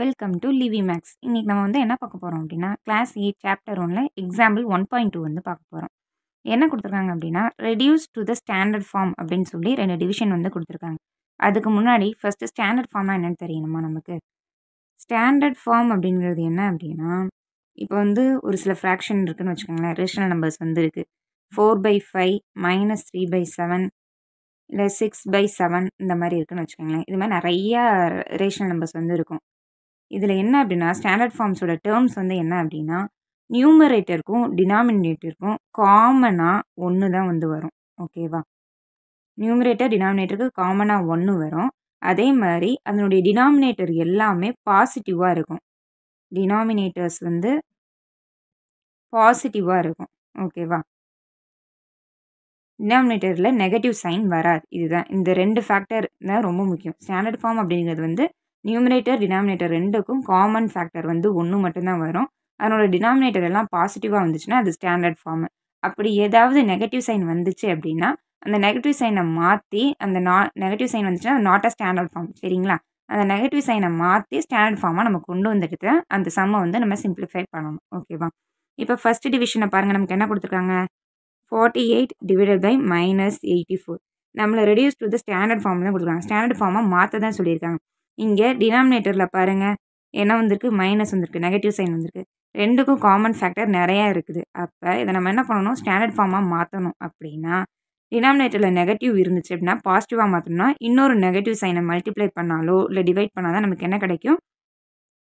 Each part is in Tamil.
Welcome to Livy maths. இன்னைக்கு நம்ம வந்து என்ன பார்க்க போகிறோம் அப்படின்னா, கிளாஸ் 8 சாப்டர் 1ல எக்ஸாம்பிள் 1.2 வந்து பார்க்க போகிறோம். என்ன கொடுத்துருக்காங்க அப்படின்னா, reduce to the standard form அப்படின்னு சொல்லி 2 டிவிஷன் வந்து கொடுத்துருக்காங்க. அதுக்கு முன்னாடி ஃபர்ஸ்ட் ஸ்டாண்டர்ட் ஃபார்ம்னா என்னன்னு தெரியணுமா நமக்கு? ஸ்டாண்டர்ட் ஃபார்ம் அப்படிங்கிறது என்ன அப்படின்னா, இப்போ வந்து ஒரு சில ஃப்ராக்ஷன் இருக்குன்னு வச்சுக்கோங்களேன். ரேஷனல் நம்பர்ஸ் வந்து இருக்குது. 4/5 -3/7 இல்லை 6/7 இந்த மாதிரி இருக்குன்னு வச்சுக்கோங்களேன். இது மாதிரி நிறையா ரேஷனல் நம்பர்ஸ் வந்து இருக்கும். இதில் என்ன அப்படின்னா, ஸ்டாண்டர்ட் ஃபார்ம்ஸோட டேர்ம்ஸ் வந்து என்ன அப்படின்னா, நியூமரேட்டருக்கும் டினாமினேட்டருக்கும் காமனாக 1 தான் வந்து வரும். ஓகேவா? நியூமரேட்டர் டினாமினேட்டருக்கு காமனாக 1 வரும். அதே மாதிரி அதனுடைய டினாமினேட்டர் எல்லாமே பாசிட்டிவாக இருக்கும். டினாமினேட்டர்ஸ் வந்து பாசிட்டிவாக இருக்கும். ஓகேவா? டினாமினேட்டரில் நெகட்டிவ் சைன் வராது. இதுதான் இந்த 2 ஃபேக்டர் தான் ரொம்ப முக்கியம். ஸ்டாண்டர்ட் ஃபார்ம் அப்படிங்கிறது வந்து நியூமரேட்டர் டினாமினேட்டர் 2க்கும் காமன் ஃபேக்டர் வந்து 1 மட்டும்தான் வரும். அதனோட டினாமினேட்டர் எல்லாம் பாசிட்டிவாக வந்துச்சுன்னா அது ஸ்டாண்டர்ட் ஃபார்ம். அப்படி ஏதாவது நெகட்டிவ் சைன் வந்துச்சு அப்படின்னா, அந்த நெகட்டிவ் சைனை மாற்றி அந்த நெகட்டிவ் சைன் வந்துச்சுன்னா அது நாட் அ ஸ்டாண்டர்ட் ஃபார்ம். சரிங்களா? அந்த நெகட்டிவ் சைனை மாற்றி ஸ்டாண்டர்ட் ஃபார்மாக நம்ம கொண்டு வந்துட்டு அந்த சம்மை வந்து நம்ம சிம்பிளிஃபை பண்ணணும். ஓகேவா? இப்போ ஃபர்ஸ்ட் டிவிஷனை பாருங்கள். நமக்கு என்ன கொடுத்துருக்காங்க? 48 டிவைடட் பை -84. நம்மளை reduce to the standard form தான் கொடுத்துருக்காங்க. ஸ்டாண்டர்ட் ஃபார்மாக மாற்ற தான் சொல்லியிருக்காங்க. இங்கே டினாமினேட்டரில் பாருங்கள் என்ன வந்திருக்கு? மைனஸ் வந்திருக்கு, நெகட்டிவ் சைன் வந்திருக்கு. 2க்கும் காமன் ஃபேக்டர் நிறையா இருக்குது. அப்போ இதை நம்ம என்ன பண்ணணும்? ஸ்டாண்டர்ட் ஃபார்மாக மாற்றணும். அப்படின்னா டினாமினேட்டரில் நெகட்டிவ் இருந்துச்சு அப்படின்னா பாசிட்டிவாக மாற்றணும்னா இன்னொரு நெகட்டிவ் சைனை மல்டிப்ளை பண்ணாலோ இல்லை டிவைட் பண்ணால் தான் நமக்கு என்ன கிடைக்கும்?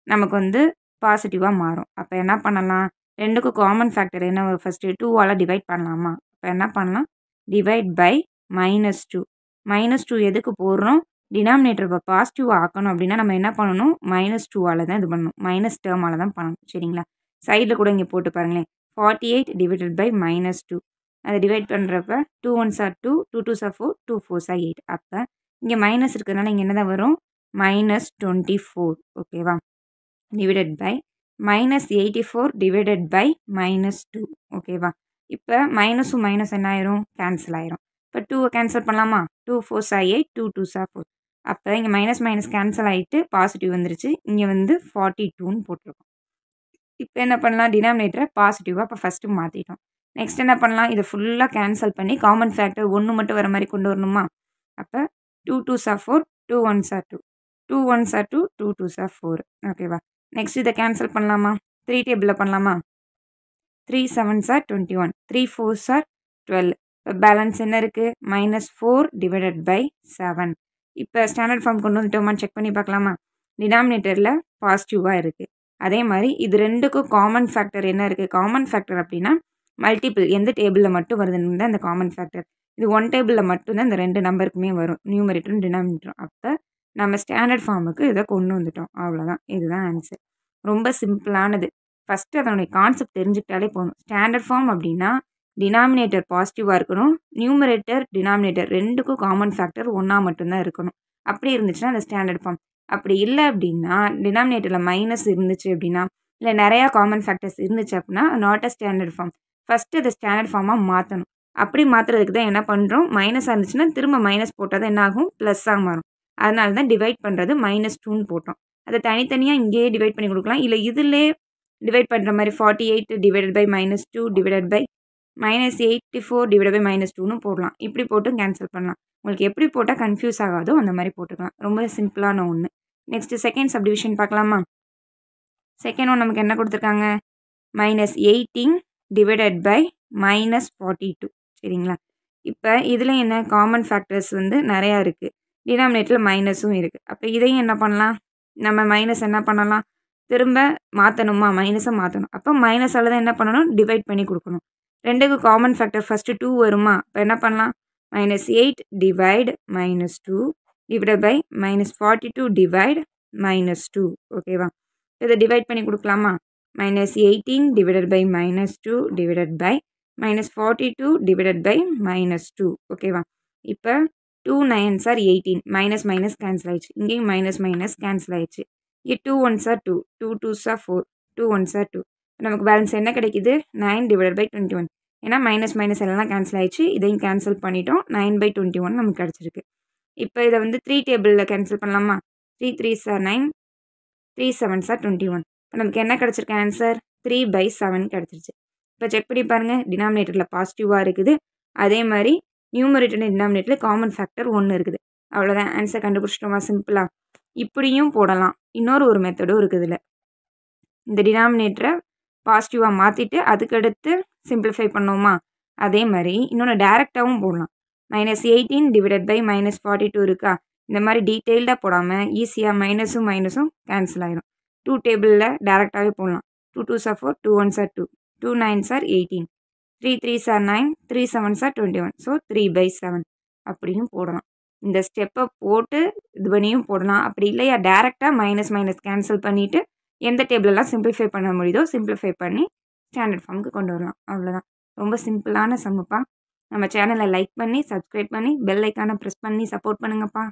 நமக்கு வந்து பாசிட்டிவாக மாறும். அப்போ என்ன பண்ணலாம்? 2க்கும் காமன் ஃபேக்டர் என்ன ஒரு ஃபஸ்ட்டு 2ஆல் டிவைட் பண்ணலாமா? அப்போ என்ன பண்ணலாம்? Divide by -2. -2 எதுக்கு போடுறோம்? டினாமினேட்டர் இப்போ பாசிட்டிவ் ஆக்கணும் அப்படின்னா நம்ம என்ன பண்ணணும்? -2ஆல் தான் இது பண்ணணும். மைனஸ் டேர்மால் தான் பண்ணணும். சரிங்களா? சைடில் கூட இங்கே போட்டு பாருங்களேன். 48 டிவைடட் பை -2. அதை டிவைட் பண்ணுறப்ப 2 1s are 2, 2 2s are 4, 2 4s are 8. அப்போ இங்கே மைனஸ் இருக்கிறதுனால இங்கே என்ன தான் வரும்? -24. ஓகேவா? Divided by -84 divided by -2. ஓகேவா? இப்போ மைனஸும் மைனஸ் என்ன ஆயிரும்? கேன்சல் ஆயிரும். இப்போ 2 கேன்சல் பண்ணலாமா? 2 4s are 8, 2 2s are 4. அப்போ இங்கே மைனஸ் மைனஸ் கேன்சல் ஆகிட்டு பாசிட்டிவ் வந்துருச்சு. இங்கே வந்து 42ன்னு போட்டிருக்கோம். இப்போ என்ன பண்ணலாம்? டினாமினேட்டரை பாசிட்டிவாக இப்போ ஃபஸ்ட்டு மாற்றிட்டோம். நெக்ஸ்ட் என்ன பண்ணலாம்? இதை ஃபுல்லாக கேன்சல் பண்ணி காமன் ஃபேக்டர் 1 மட்டும் வர மாதிரி கொண்டு வரணுமா? அப்போ 2 2s are 4, 2 1s are 2, 2 1s are 2, 2 2s are 4. ஓகேவா? நெக்ஸ்ட் இதை கேன்சல் பண்ணலாமா? 3 டேபிளில் பண்ணலாமா? 3 7s are 21, 3 4s are 12. இப்போ பேலன்ஸ் என்ன இருக்குது? -4 டிவைடட் பை 7. இப்போ ஸ்டாண்டர்ட் ஃபார்ம் கொண்டு வந்துட்டோமான்னு செக் பண்ணி பார்க்கலாமா? டினாமினேட்டரில் பாசிட்டிவாக இருக்குது. அதே மாதிரி இது 2க்கும் காமன் ஃபேக்டர் என்ன இருக்குது? காமன் ஃபேக்டர் அப்படின்னா மல்டிபிள் எந்த டேபிளில் மட்டும் வருதுன்னு தான் இந்த காமன் ஃபேக்டர். இது 1 டேபிளில் மட்டும்தான் இந்த 2 நம்பருக்குமே வரும், நியூமரேட்டரும் டினாமினேட்டரும். அப்போ நம்ம ஸ்டாண்டர்ட் ஃபார்முக்கு இதை கொண்டு வந்துட்டோம். அவ்வளோதான். இதுதான் ஆன்சர். ரொம்ப சிம்பிளானது. ஃபஸ்ட்டு அதனுடைய கான்செப்ட் தெரிஞ்சுக்கிட்டாலே போதும். ஸ்டாண்டர்ட் ஃபார்ம் அப்படின்னா டினாமினேட்டர் பாசிட்டிவாக இருக்கணும், நியூமரேட்டர் டினாமினேட்டர் 2க்கும் காமன் ஃபேக்டர் 1 மட்டும்தான் இருக்கணும். அப்படி இருந்துச்சுன்னா அந்த ஸ்டாண்டர்ட் ஃபார்ம். அப்படி இல்லை அப்படின்னா டினாமினேட்டரில் மைனஸ் இருந்துச்சு அப்படின்னா இல்லை நிறையா காமன் ஃபேக்டர்ஸ் இருந்துச்சு அப்படின்னா not a standard form. First அதை ஸ்டாண்டர்ட் ஃபார்மாக மாற்றணும். அப்படி மாற்றுறதுக்கு தான் என்ன பண்ணுறோம்? மைனஸாக இருந்துச்சுன்னா திரும்ப மைனஸ் போட்டால் தான் என்ன ஆகும்? ப்ளஸ்ஸாக மாறும். அதனால தான் டிவைட் பண்ணுறது -2ன்னு போட்டோம். அதை தனித்தனியாக இங்கேயே டிவைட் பண்ணி கொடுக்கலாம். இல்லை இதிலே டிவைட் பண்ணுற மாதிரி 48 divided by -2 divided by -84 divide by -2ன்னு போடலாம். இப்படி போட்டும் கேன்சல் பண்ணலாம். உங்களுக்கு எப்படி போட்டால் கன்ஃபியூஸ் ஆகாதோ அந்த மாதிரி போட்டுக்கலாம். ரொம்ப சிம்பிளான ஒன்று. நெக்ஸ்ட்டு செகண்ட் சப்டிவிஷன் பார்க்கலாமா? செகண்ட் ஒன் நமக்கு என்ன கொடுத்துருக்காங்க? -18 டிவைடட் பை -42. சரிங்களா? இப்போ இதில் என்ன காமன் ஃபேக்டர்ஸ் வந்து நிறையா இருக்குது. டினாமினேட்டரில் மைனஸும் இருக்குது. அப்போ இதையும் என்ன பண்ணலாம்? நம்ம மைனஸ் என்ன பண்ணலாம்? திரும்ப மாற்றணுமா? மைனஸை மாற்றணும். அப்போ மைனஸால் தான் என்ன பண்ணணும்? டிவைட் பண்ணி கொடுக்கணும். 2க்கு காமன் ஃபேக்டர் ஃபஸ்ட்டு 2 வருமா? இப்போ என்ன பண்ணலாம்? -8 டிவைட் -2 டிவைட் பை -42 டிவைட் -2. ஓகேவா? இதை டிவைட் பண்ணி கொடுக்கலாமா? -18 divided by -2 divided by -42 divided by -2. ஓகேவா? இப்போ 2 9s are 18. Minus minus cancel ஆயிடுச்சு. இங்கேயும் மைனஸ் மைனஸ் கேன்சல் ஆயிடுச்சு. இங்கே 2 1s are 2, 2 2s are 4, 2 1s are 2. நமக்கு பேலன்ஸ் என்ன கிடைக்குது? 9 டிவைடட் பை 21. ஏன்னா மைனஸ் மைனஸ் எல்லாம் கேன்சல் ஆயிடுச்சு. இதையும் கேன்சல் பண்ணிட்டோம். 9/21 நமக்கு கிடச்சிருக்கு. இப்போ இதை வந்து 3 டேபிளில் கேன்சல் பண்ணலாமா? 3 3s are 9, 3 7s are 21. இப்போ நமக்கு என்ன கிடச்சிருக்கு ஆன்சர் 3/7 கிடச்சிருச்சு. இப்போ செக் பண்ணி பாருங்கள், டினாமினேட்டரில் பாசிட்டிவாக இருக்குது, அதே மாதிரி நியூமரேட்டர் டினாமினேட்டரில் காமன் ஃபேக்டர் 1 இருக்குது. அவ்வளோதான், ஆன்சர் கண்டுபிடிச்சிட்டோமா சிம்பிளாக. இப்படியும் போடலாம், இன்னொரு ஒரு மெத்தடும் இருக்குது இதில். இந்த டினாமினேட்டரை பாசிட்டிவாக மாற்றிட்டு அதுக்கடுத்து சிம்பிளிஃபை பண்ணோமா, அதே மாதிரி இன்னொன்று டேரெக்டாகவும் போடலாம். -18 டிவைடட் பை -42 இருக்கா, இந்த மாதிரி டீட்டெயில்டாக போடாமல் ஈஸியாக மைனஸும் கேன்சல் ஆயிரும். 2 டேபிளில் டேரெக்டாகவே போடலாம். 2 2s are 4, 2 1s are 2, 2 9s are 18, 3 3s are 9, 3 7s are 21. So 3/7 அப்படியும் போடலாம். இந்த ஸ்டெப்பை போட்டு இது பண்ணியும் போடலாம். அப்படி இல்லையா டேரெக்டாக மைனஸ் கேன்சல் பண்ணிவிட்டு எந்த டேபிளெல்லாம் சிம்பிளிஃபை பண்ண முடியுதோ சிம்பிளிஃபை பண்ணி ஸ்டாண்டர்ட் ஃபார்முக்கு கொண்டு வரலாம். அவ்வளோதான், ரொம்ப சிம்பிளான சம்முப்பா. நம்ம சேனலை லைக் பண்ணி சப்ஸ்கிரைப் பண்ணி பெல் ஐக்கானை ப்ரெஸ் பண்ணி சப்போர்ட் பண்ணுங்கப்பா.